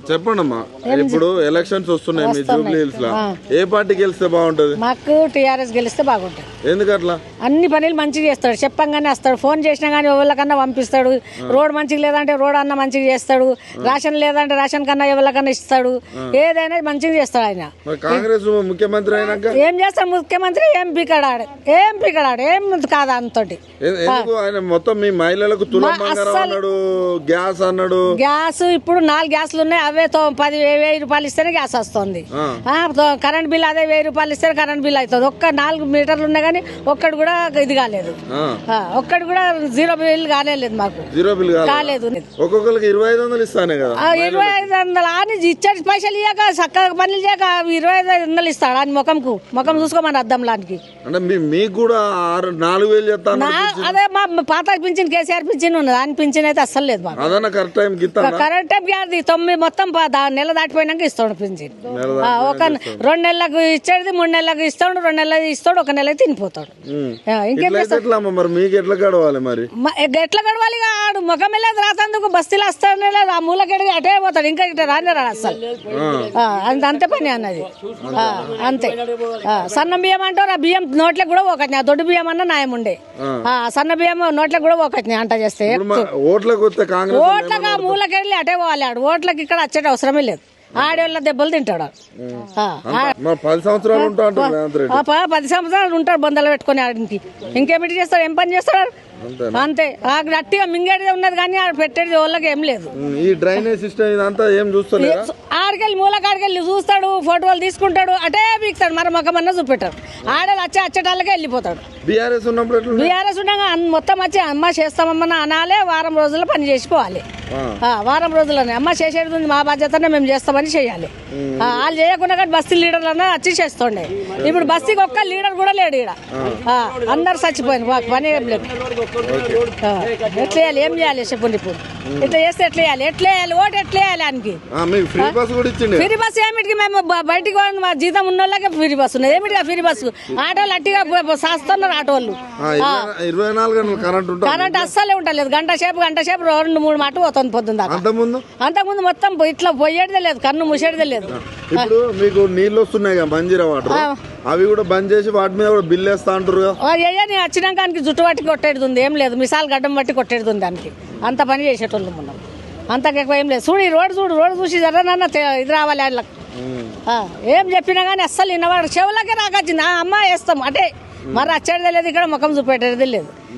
చెప్పండి అమ్మా, ఇప్పుడు ఎలక్షన్స్ వస్తున్నాయి మీ జూబ్లీ హిల్స్ లో, ఏ పార్టీ గెలిస్తే బాగుంటది? మాకు టీఆర్ఎస్ గెలిస్తే బాగుంటది. ఎందుకట్లా? అన్ని పనులు మంచిగా చేస్తాడు, చెప్పంగానే వస్తాడు, ఫోన్ చేసినా గానీ ఎవరికన్నా పంపిస్తాడు. రోడ్ మంచిగా లేదంటే రోడ్ అన్న మంచిగా చేస్తాడు, రేషన్ లేదంటే రేషన్ కన్నా ఎవరికన్నా ఇస్తాడు, ఏదైనా మంచిగా చేస్తాడు ఆయన. కాంగ్రెస్ ముఖ్యమంత్రి అయినాక ఏం చేస్తాడు ముఖ్యమంత్రి? ఏం పీకడాడు, ఏం కాదు అంతటి. ఆయన మొత్తం మీ మహిళలకు తులం బంగారం అన్నాడు, గ్యాస్ అన్నాడు. గ్యాస్ ఇప్పుడు 4 గ్యాస్లు ఉన్నాయి, అవే 10,000 రూపాయలు ఇస్తేనే గ్యాస్ వస్తుంది. కరెంట్ బిల్ అదే 1000 రూపాయలు ఇస్తే కరెంట్ బిల్ అవుతుంది. ఒక్క 4 మీటర్లు ఉన్నాయి కానీ ఒక్కడు కూడా ఇది కాలేదు, ఒక్కడు కూడా జీరో బిల్ కాలేదు, మాకు జీరో బిల్ కాలేదు. ఒక్కొక్కరికి 2500 ఇస్తానే కదా. 2500 అని ఇచ్చే పైసలు ఇయ్యాక చక్కగా పనులు చేయక 2500 ఇస్తాడు అని ముఖం చూసుకోమని అద్దంలానికి. అంటే మీకు కూడా 4000 చెప్తాను. అదే మా పాత పింఛన్ కేసీఆర్ పింఛన్ ఉన్నది, అని పింఛన్ అయితే అస్సలు లేదు మాకు. అదన్నా కరెక్ట్ టైం కరెక్ట్ టైం కాదు, 9 మొత్తం నెల దాటిపోయినాక ఇస్తాడు పింఛన్. ఒక 2 నెలలకు ఇచ్చేది, 3 నెలలకు ఇస్తాడు, 2 నెలలు ఇస్తాడు, 1 నెల తినిపోతాడు. ఇంకేం మరి మీకు ఎట్లా గడవాలి? మరి ఎట్లా గడవాలి? ఆడు ముఖం లేదు రాతందుకు బస్తీలు వస్తానే లేదు, ఆ మూలకెడిగి అటే పోతాడు, ఇంకా ఇట్లా రానే రాడు అసలు. అంతే పని అన్నది, అంతే. సన్న బియ్యం అంటారు, ఆ బియ్యం నోట్లకు కూడా ఒకటి, ఆ దొడ్డు బియ్యం అన్న న్యాయం ఉండే, సన్న బియ్యం నోట్లకు కూడా ఒకటి అంట చేస్తే. ఓట్లకు మూలకెళ్ళి అటే పోవాలి, ఆడు ఓట్లకి ఇక్కడ వచ్చే అవసరమే లేదు, ఆడేళ్ళ దెబ్బలు తింటాడు. 10 సంవత్సరాలు 10 సంవత్సరాలు ఉంటాడు బొందలు పెట్టుకుని ఆడికి, ఇంకేమిటి చేస్తాడు? ఏం పని చేస్తాడు? అంతే. గట్టిగా మింగేది ఉన్నది కానీ పెట్టేది వాళ్ళకి ఏం లేదు. ఈ డ్రైనేజ్ సిస్టమ్ ఇదంతా ఏం చూస్తాడు? ఆడికెళ్ళి మూలకాడికెళ్ళి చూస్తాడు, ఫోటోలు తీసుకుంటాడు, అటే బీక్తాడు, మరి మొక్కమన్నా చూపెట్టాడు. ఆడలు వచ్చేటాళ్ళకే వెళ్ళిపోతాడు. బీఆర్ఎస్ ఉన్నప్పుడు బీఆర్ఎస్ ఉండగా మొత్తం వచ్చి అమ్మ చేస్తామమ్మా అనాలే, వారం రోజుల్లో పని చేసిపోవాలి. వారం రోజుల్లోనే అమ్మ చేసేది ఉంది, మా బాధ్యతనే మేము చేస్తామని చేయాలి. వాళ్ళు చేయకుండా కానీ బస్తీ లీడర్లు అన్నా వచ్చి చేస్తుండే. ఇప్పుడు బస్తీకి ఒక్క లీడర్ కూడా లేడు ఇక్కడ, అందరు చచ్చిపోయింది, మాకు పని ఏం లేదు. ఎట్లా వేయాలి? ఏం చేయాలి చెప్పండి? ఇప్పుడు ఇట్లా చేస్తే ఎట్లా వేయాలి? ఓటు ఎట్లా వేయాలి? ఆయనకి ఫ్రీ బస్ ఏమిటికి? మేము బయటికి మా జీతం ఉన్న వాళ్ళకే ఫ్రీ బస్ ఉన్నది, ఏమిటిగా ఫ్రీ బస్సు? ఆటోలు అట్టిగా చేస్తున్నారు, ఆటోళ్ళు. కరెంట్ అస్సలే ఉండలేదు, గంట సేపు 2-3 మాట పోతుంది పొద్దున్న. అంతకుముందు మొత్తం ఇట్లా పోయేదే లేదు, కన్ను మూసేదే లేదు. ఇప్పుడు మీకు నీళ్ళు వస్తున్నాయి మంజీరా వాటర్, అవి కూడా బంద్ చేసి వాటి మీద కూడా బిల్ వేస్తా అంటారు. వచ్చినాక దానికి జుట్టు పట్టి కొట్టేది ఉంది, ఏం లేదు, మిసాల్ గడ్డం బట్టి కొట్టేది ఉంది, దానికి అంత పని చేసేటోళ్ళు మనం. అంతకు ఎక్కువ ఏం లేదు. రోడ్డు చూసి జరనన్నా ఇది రావాలి వాళ్ళకి. ఏం చెప్పినా కానీ అస్సలు విన్నవాడు చెవులకే రాకొచ్చింది, అమ్మ వేస్తాం అంటే మరి వచ్చేది లేదు, ఇక్కడ ముఖం చూపెట్టేది లేదు.